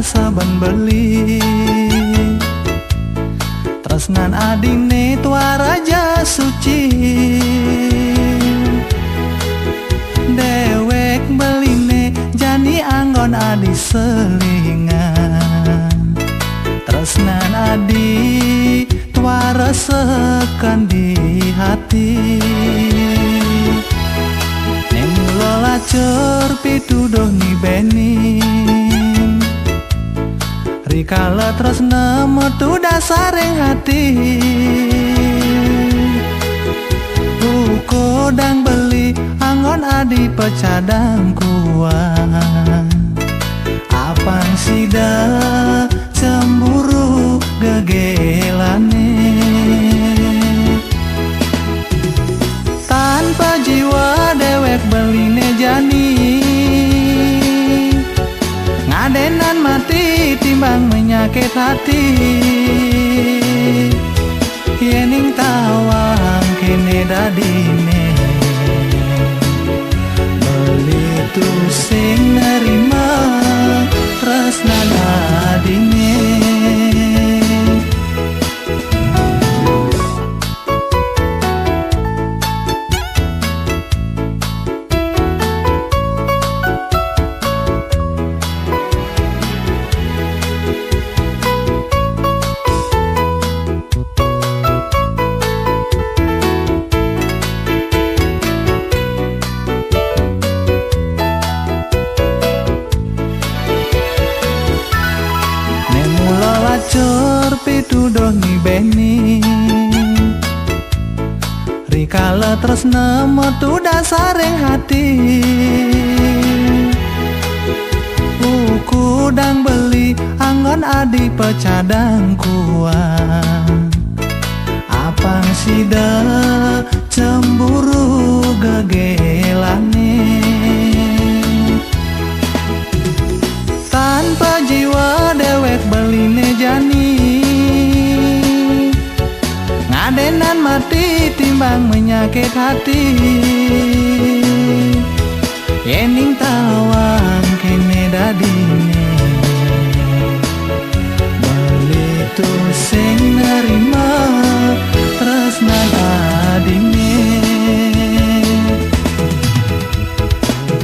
saban beli. Tresnan adine tua raja suci, dewek beline jani anggon adi selingan. Tresnan adi tua resekan di hati, nemulo lacur pituduh nibening. Rikala tresna metu dasareng hati, kodang beli anggon adi pecadang kuan. Apang sida cemburu gegelane, tanpa jiwa dewek beline jani. Ngadenan mati timbang menyakit hati, yening tawang kene dadine. Belitu sing nerima tresnan adine. Lacur pituduh nibeni, rikala tresna metu dasareng hati. Kudang beli anggon adi pecadang kuang. Apang sida cemburu gegelane, tanpa jiwa dewek beline jani. Ngadenan mati timbang menyakit hati, yening tawang kene dadine. Belitu sing nerima tresnan adine,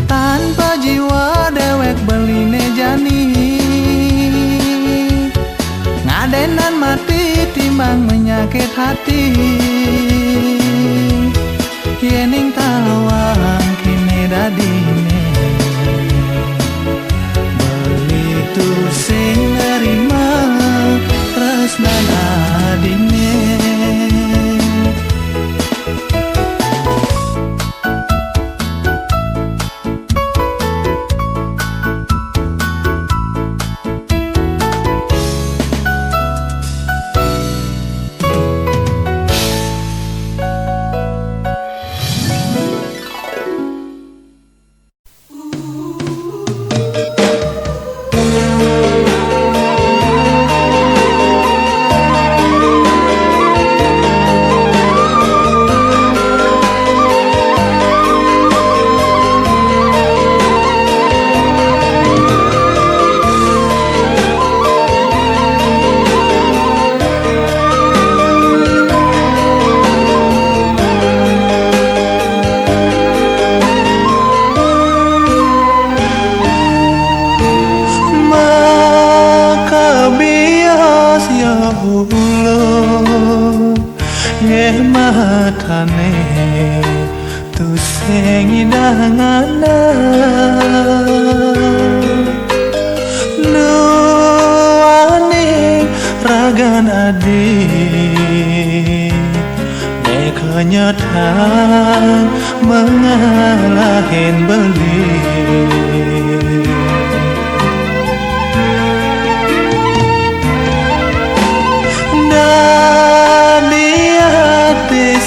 tanpa jiwa dewek beline jani. Ngadenan mati timbang menyakit hati, yening tawang kene dadine. Belitu sing nerima tresnan adine. Matane tu sing indangana, nuane ragan adi kenyataan mengalahin beli.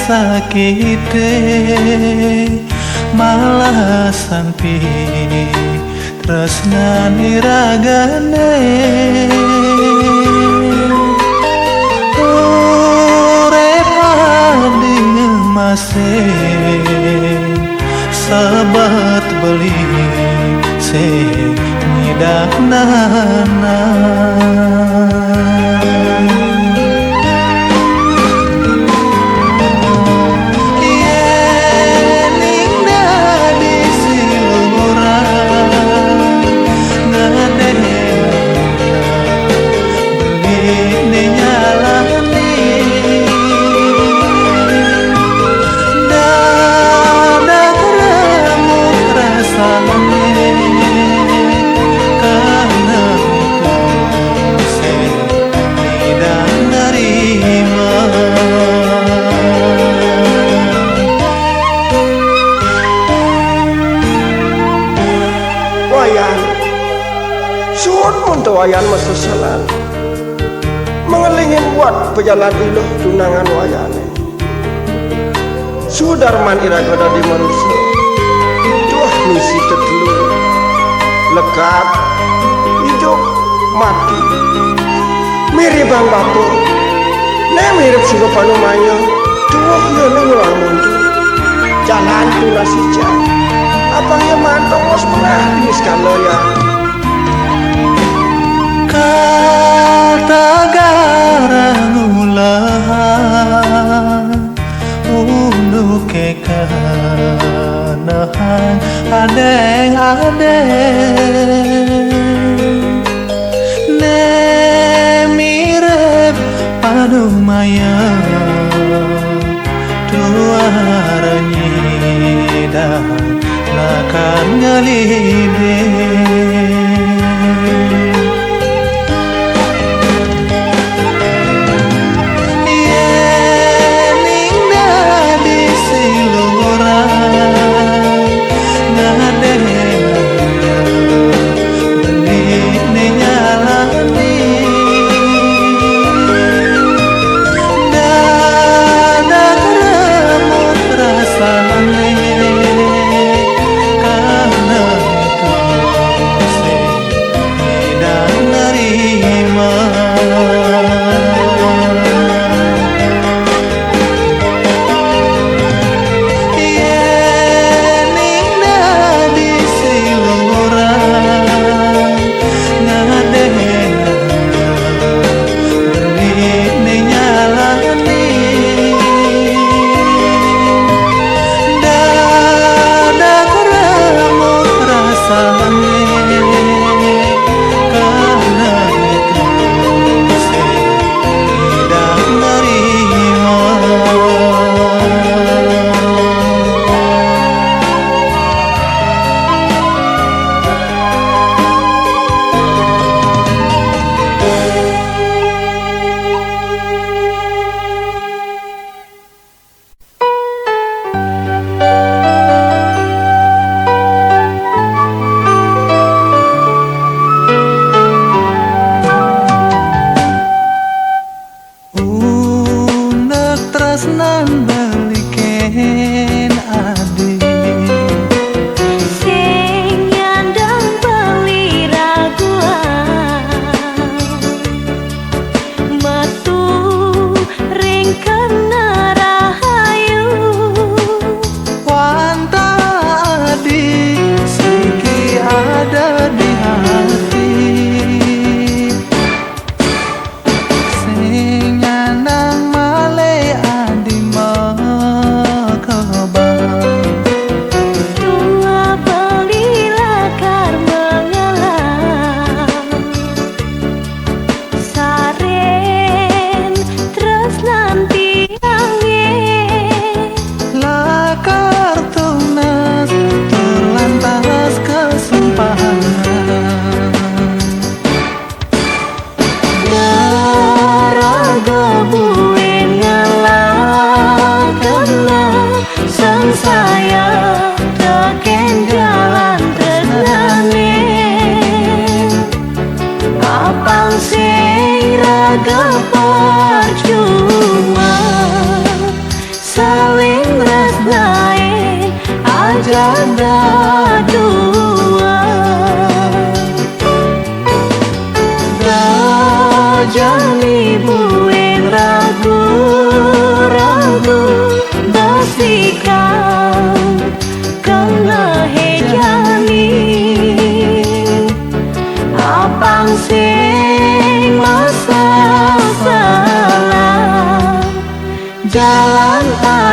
Sakite malah sampai tresnani ragane, urip adi ngemase sabat beli sing nana wayan masasalan mengelingin buat pejalan iluh tunangan wayane Sudarman iragoda di manusia tuh misi tertelur lekat hidup mati mirip bang bapu ne mirip suka panumanya tuh ya ngulang mundur jalan tunas hijau abang ya mantong os pernah dimiskan loya kata garang ulahan ulu kekanahan adeng ne mirip panumaya tuaranya dah lakan ngalide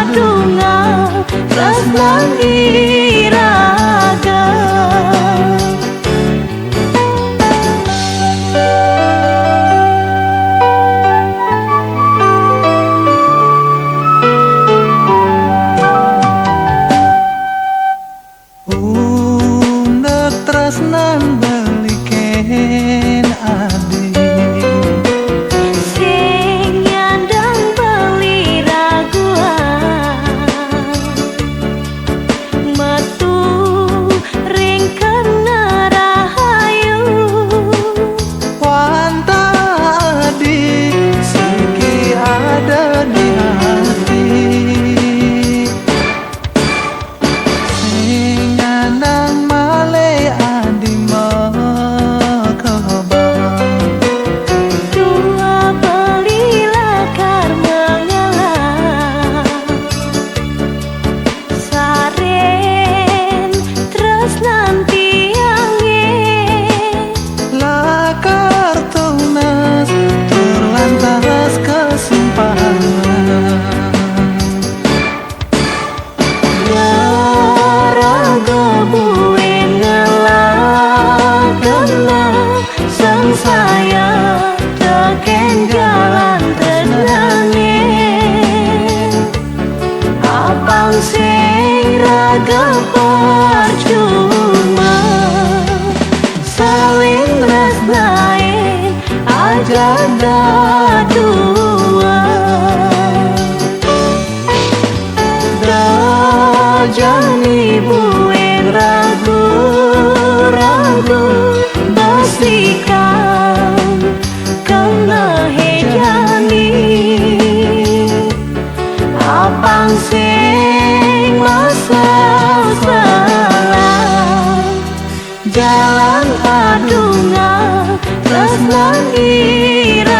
adunga tresnan iraga. Undek tresnan beliken adi Sing nyandang beli raguan metu ring kena rahayu. wanta adi siki ada di hati sing nyandang male adi mekebang Dua beli lakar mengalah Saren terus nanti angin lakar tunas terlantas kesumpahan Raga buin ngelak kena sang saya teken jalan tenangin Apang sing raga percuma saling tresnain aja dua Jani buin ragu-ragu besikan kena hejani Apang sing masalah jalan adunga tresnan iraga.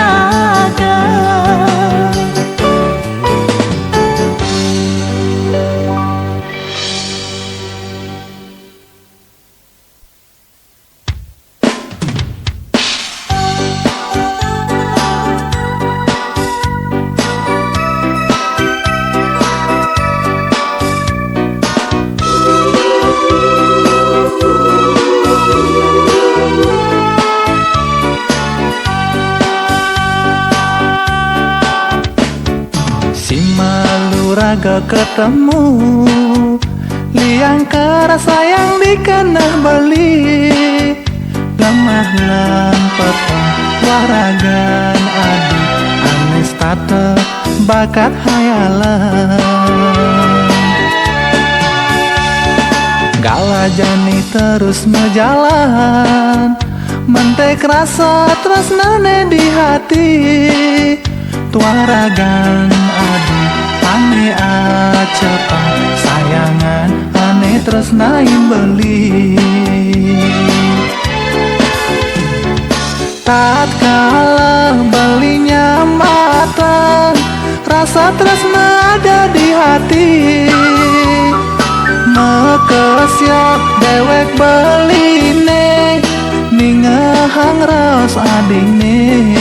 si malu raga ketemu liang kara sayang dikena beli lemah lan petang waragan adi anis tata bakat hayalan galajani terus mejalan mentek rasa tresnane di hati tuaragan adi ane acepan sayangan ane tresnain beli tatkala belinya matang rasa tresna ada di hati mekesiap dewek beline ningehang raos adine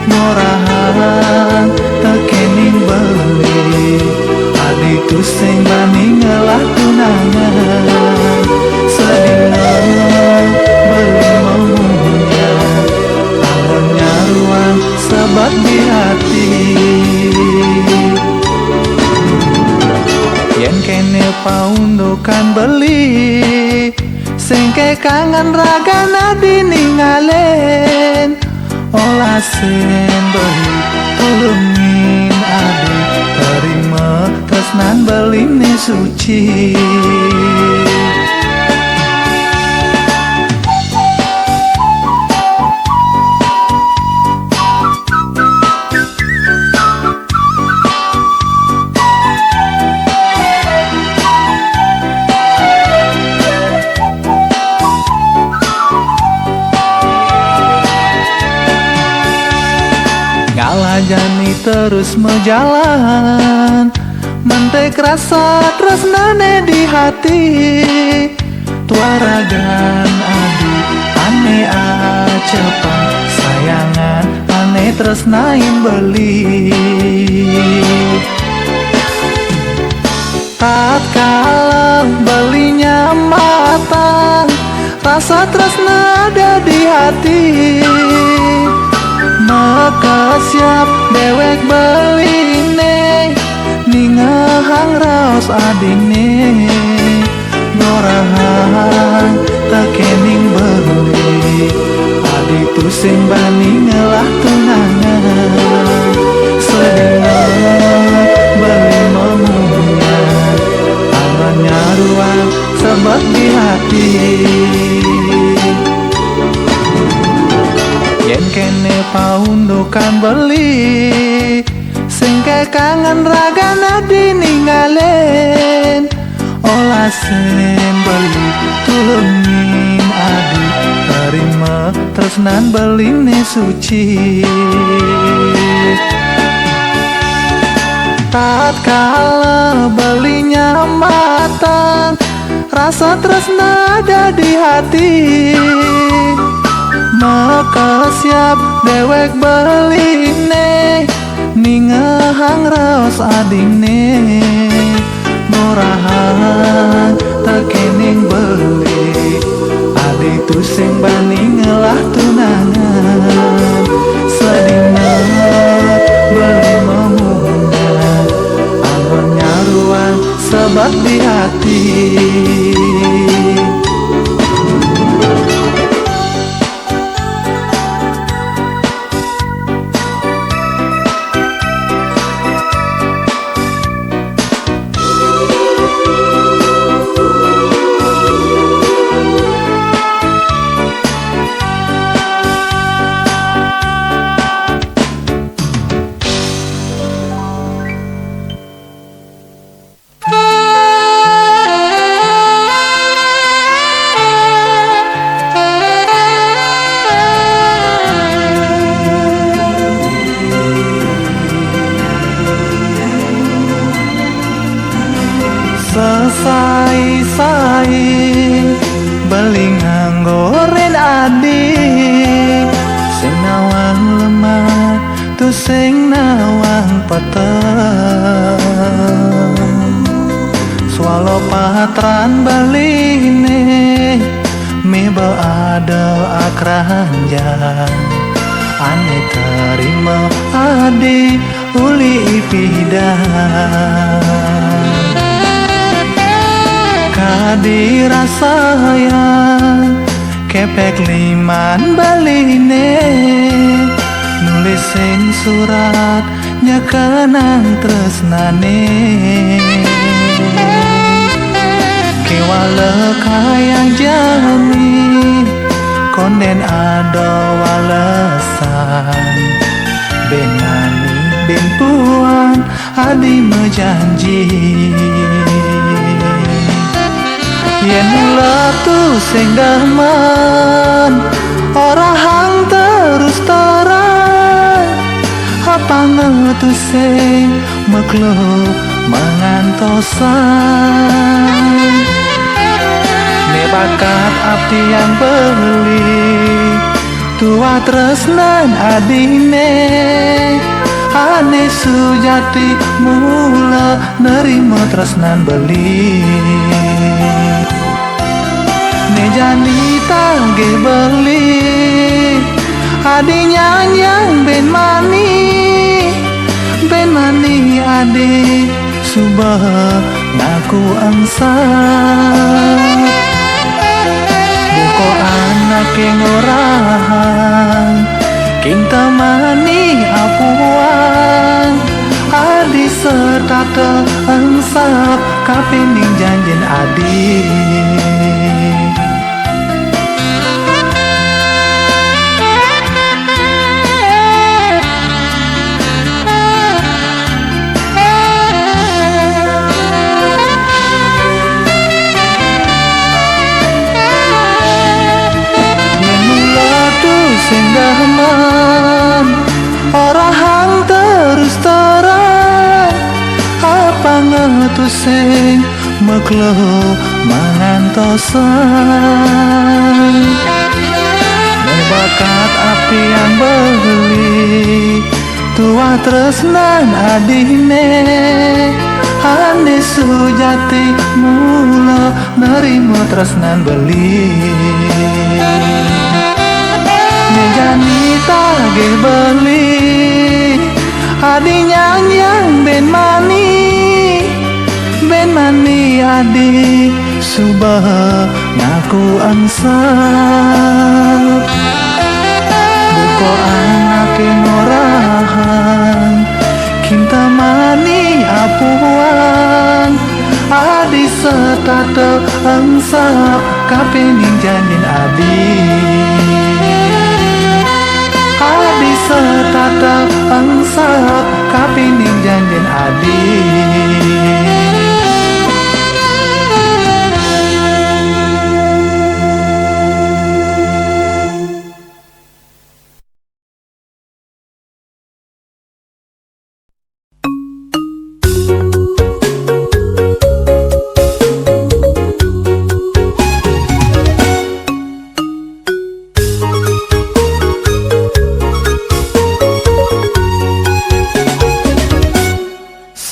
murahan tekening beli adiku sing bani ngelah tunangan sedina beli maunya tangannya ruang sebat di hati yen kene paundukan beli singke kangen raga nadi ningalen olah sen beli tulungin adi terima tresnan beli ni suci Jani terus menjalan mentek rasa tresnane di hati tuaragan adi ane acepan sayangan ane tresnain beli Tatkala belinya matang, rasa tresna ada di hati. Maka siap dewek beline, ningahang raos adine. Norahan tekening beli, adi tu sing bani ngelah tunangan. Sedengar beli memunya, tangannya ruang sebab di hati. Yen kene paundukan beli, sing kangen ragana dininggalin. Olasen beli tulungin adi, terima tresnan beline suci. Tatkala belinya matang, rasa tresna ada di hati. Maka siap dewek beline, ningahang raos adine. Norahan tekening beli, adi tu sing bani ngelah tunangan. Sedina beli memunya, angonnya ruang sebab di hati. Selesai beli nganggoren adik, sing nawang lemah tu sing nawang peteng. Swalo patran beline, mi beada akranjang. Ane terima adik uli ipidan. Dirasayang kepek liman baline, nulisin surat nyekenang tresnane. Kewala kayang jami, konden ada walesan. Ben mani ben puan adi mejanji. Yen mula tu sing daman, ora hang terus terang. Apa ngetu sing meklo mangantosan. Ne bakat abdi yang beli, tua tresnan adine. Ane sujati mula nerima tresnan beli. Nejani tangge beli, adinya yang ben mani adi subah naku angsa. Buko anak yang orang, king temani apuan. Adi serta teangsap kapening janjin adi. Singgaman ora hang terus terang. Apa ngetu sing meklo mangantosan. Bakat api yang beli, tua tresnan adine. ane sujati mula nerimo tresnan beli Nejani tage beli adi nyang ben mani adi subah ngaku ansap buko anake ngorahan kinta mani apuan adi setata ansap kapening janin adi setata ansap kapening janin adi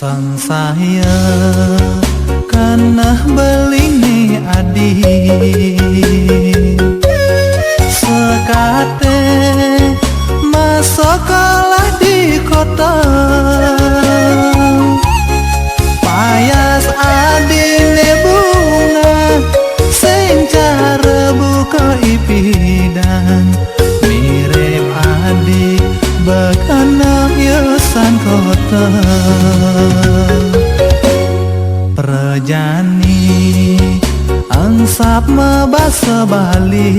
sang saya kanah beline adi sekate masalah di kota payas adine bunga sing cara buka ipidan mirip adi bakanak yesan kota Perjani ansap mebasa bali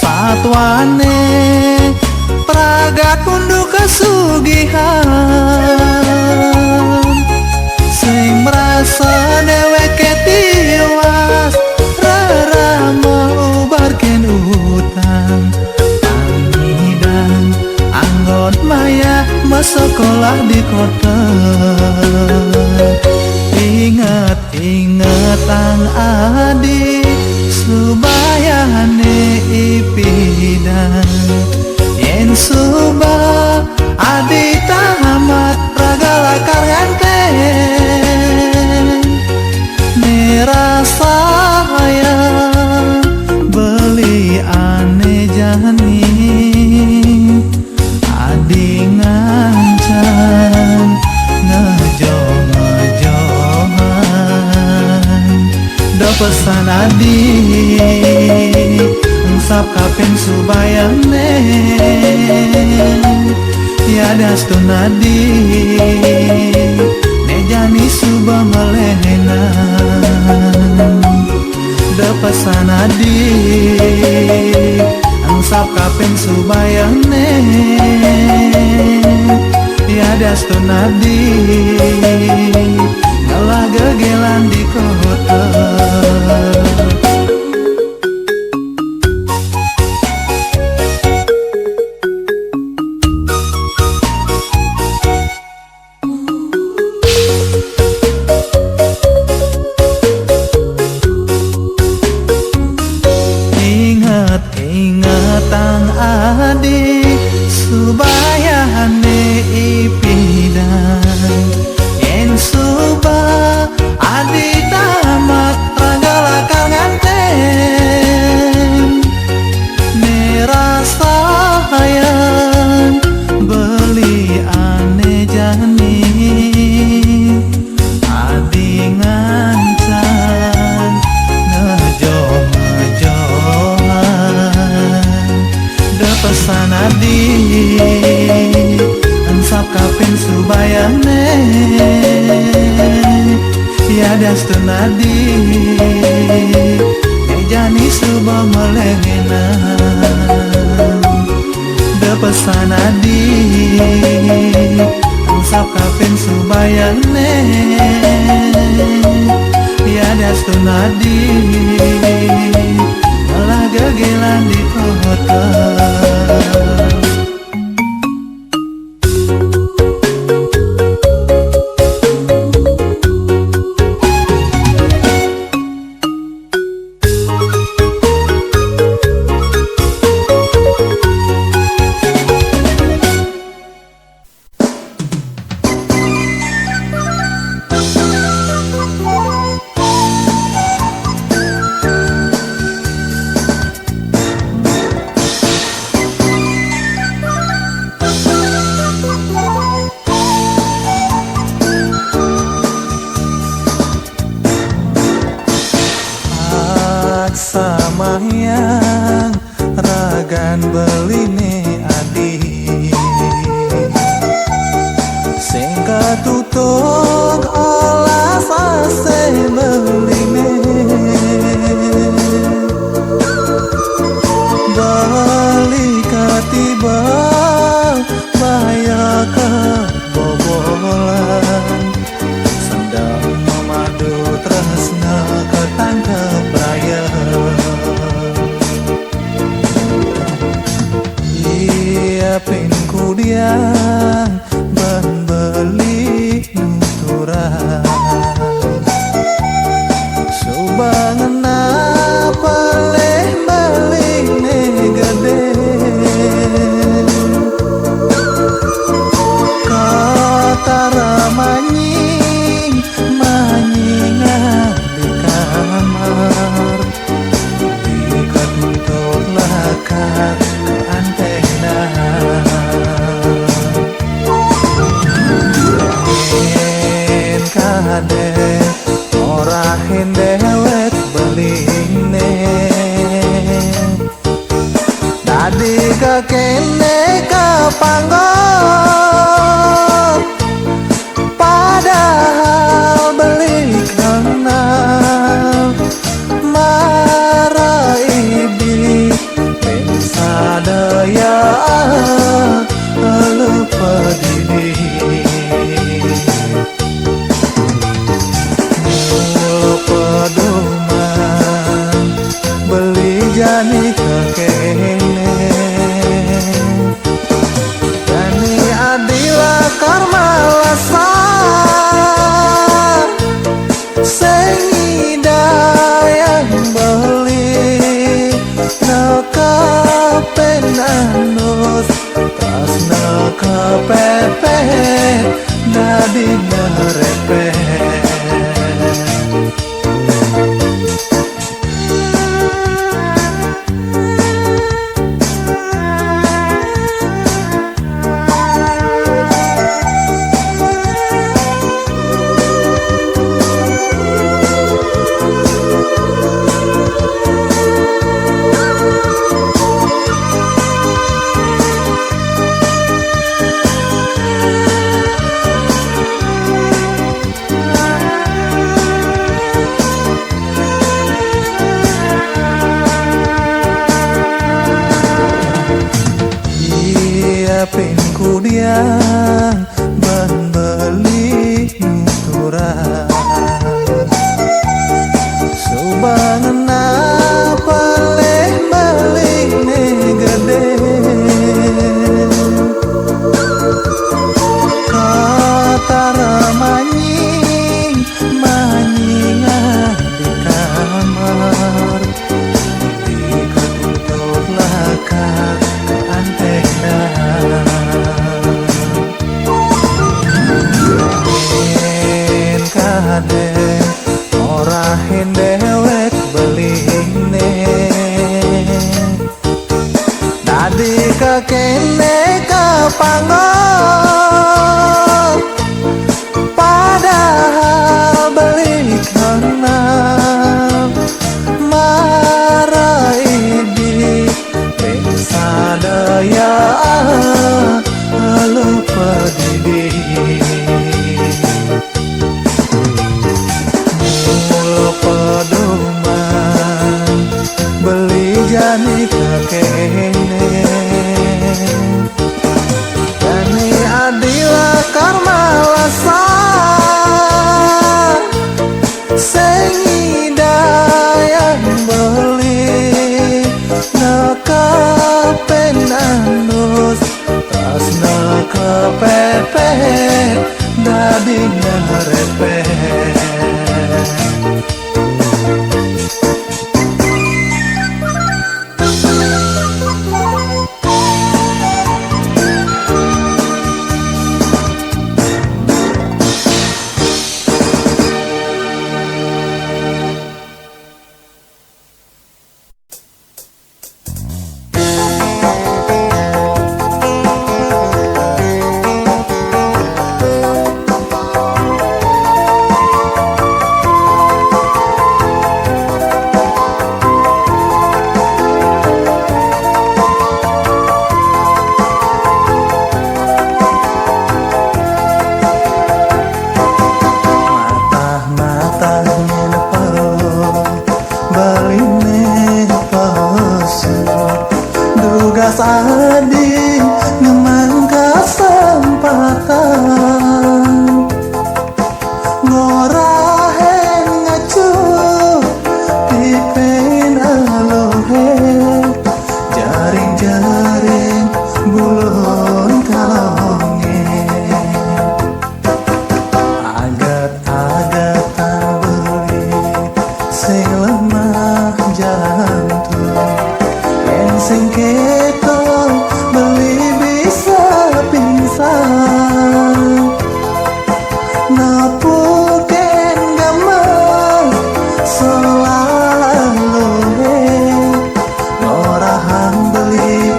satwane pragat pundu kesugihan sing merasa deweke tiwas rarama ubarken utang anggot maya sekolah di kota ingat ang adi subayane ipidan yen subah adi tamat ragala karganten nerasa hayang beli ane jani adi ngancan ngejohan do pesan adi ngsap kapen subayane tiada stun adi nejani subah melehenan do pesan adi ngsap kapen subayane tiada stunadi ngalah gegelan di kota Ingat-ingatang adi subayane ipidan yen subah adi tamat ragala kanganten nerasa hayang beli ane jani adi ngancan pesan adi ansap kapen subayane tiada stunadi nejani subah melehenan de pesan adi ansap kapen subayane tiada stunadi malah gegelan di kota samayang ragan beline adi sing katutuk olas ase beline bali katiba baya kebobolan sedang memadu tresna ketangkep raya iya pinku diang ban beli nuturan subangan apa leh balik ne gede kata ramanying manyingan di kamar dikat untuk lakat ke antena en kade ora dewek beline tadi kekene kapanggot padahal beli kenal marah ibi pensadaya lupa diri pedoman beli jani kekene jani adila karma lasar sengidayang beli nakapen anus tas nakapepet dadi ngerepet pinku diang ban beli nuturan subangan apa leh balik ne gede kata ramanying manyingan di kamar dikat untuk lakat ke antena en kade ora dewek beline tadi kekene kapanggot padahal beli kenal marah ibi pensadaya lupa diri pedoman beli jani kekene jani adila karma lasar sengidayang beli nakapen anus tas nakapepet dadi ngerepet beline pesu dugas adi ngemang kesempatan ngorahen ngacu pipen alohe jaring-jaring bulun kalonge agat-agat beli sing lemah jantung yang sing keto beli bisa pingsan napuken gamal selalu orahan beli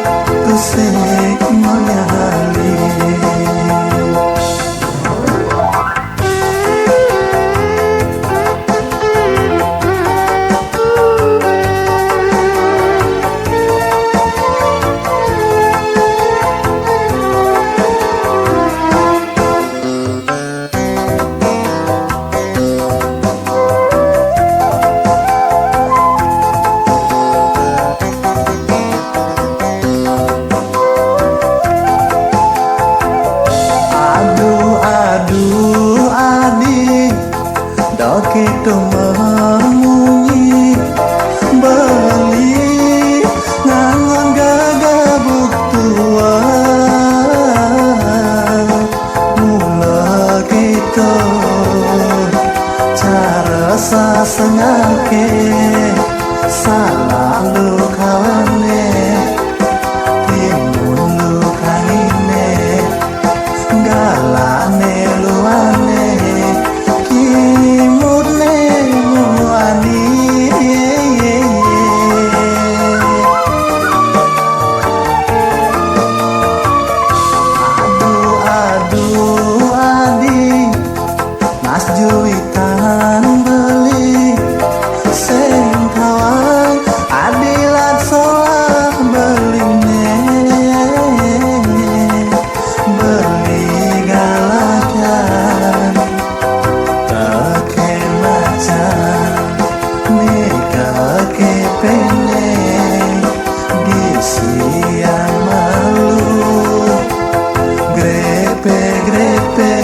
tusik mengali aduh adi doke memunyi beli ngangon gagabuk tua mula kita cara sasengake salah lu kawane timun lu kanine galane luane kimutne muani aduh adi mas juitan beli sing kawan adilat solah beline beli galakan teke macan nikah ke pene disiang malu grepe-grepe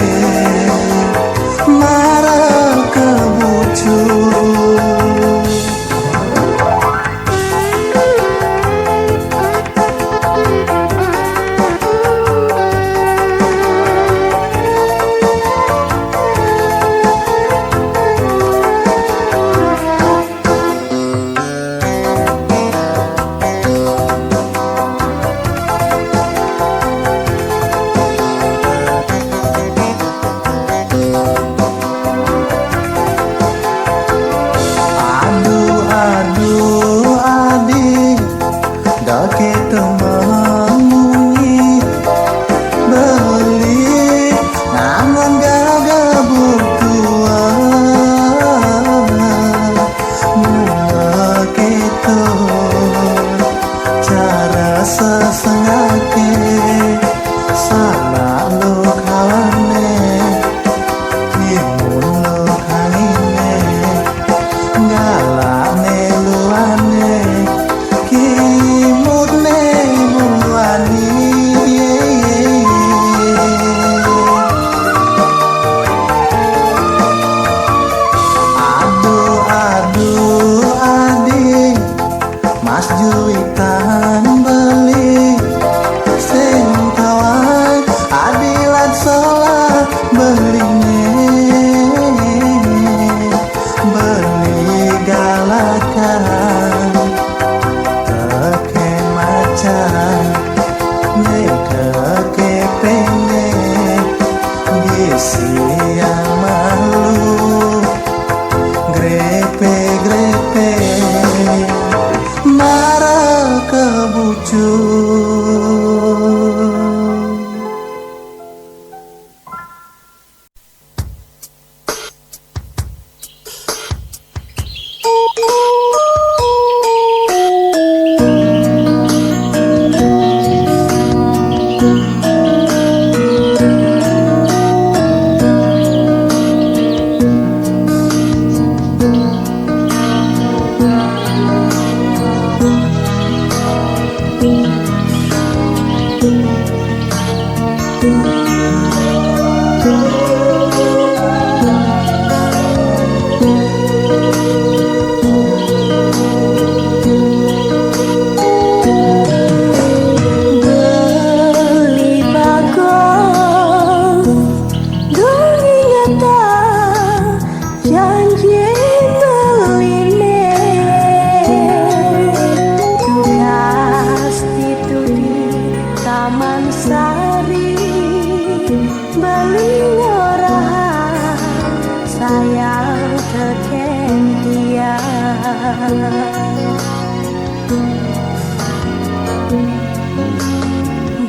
marah kebucur aduh adi doke memunyi beli ngangon gagabuk tua mula kita cara sesengake salah lu kawane timun lu kanine galane luane kimutne muani aduh adi mas juitan beli sing kawan adilat solah beline beli galakan teke macan nikah ke pene disiang malu grepe-grepe marah kebucur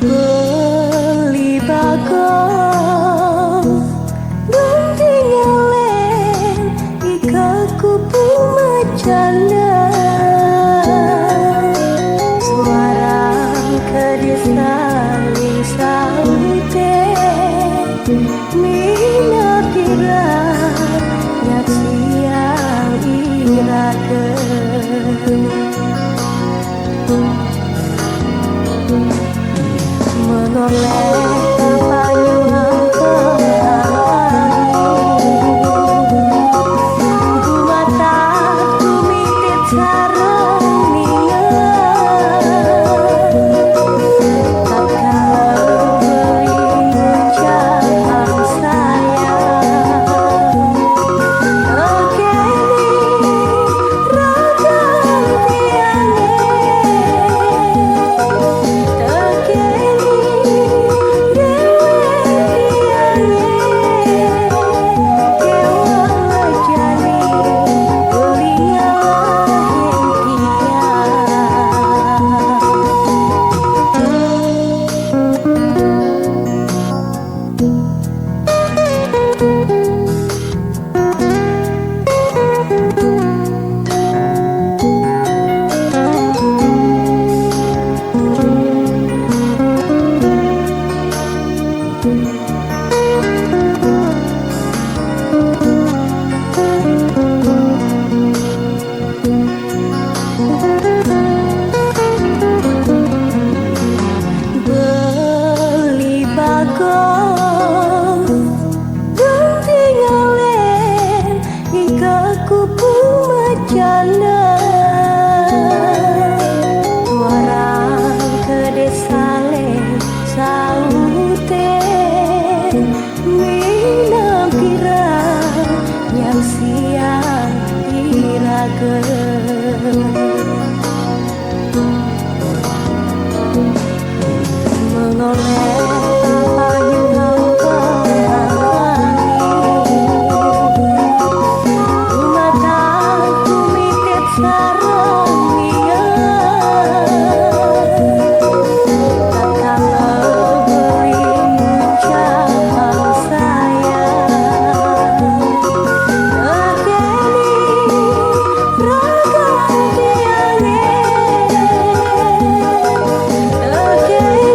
beli bagong dan tinggalin ika kupu macana suara kedesa saute mina kira nyak siang irake menoleh payungan pelangi mata tumitip sarang niat takkan beri ucapan sayang tekeni ragan tiange tekeni beli bagong dan tinggalin ika kupu macana warang kedesale saute mina kira yang siang irage menoleh payungan pelangi mata tumitip sarang niat takkan beri ucapan sayang tekeni ragan tiange tekeni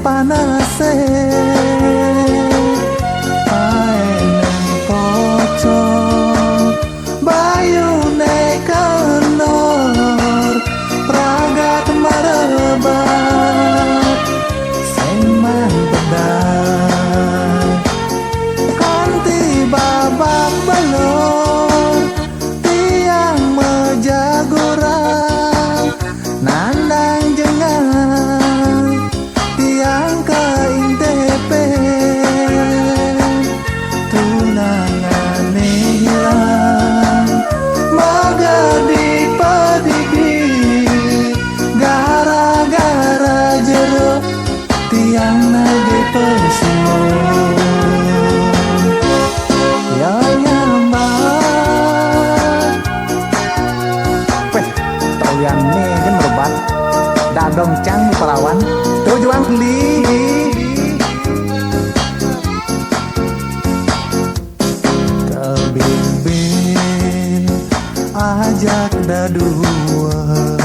panase aenen pocong bayune kenor pragat marebat seman pedang kanti babak belur tiang mejagurang nandang jengang tiang kain tepe tunangane hilang magadi padigi gara-gara jeruk tiang nage pesumun ya nyambat weh yang nih kan merebat dadong cang perawan tujuan beli kebimbing ajak dadua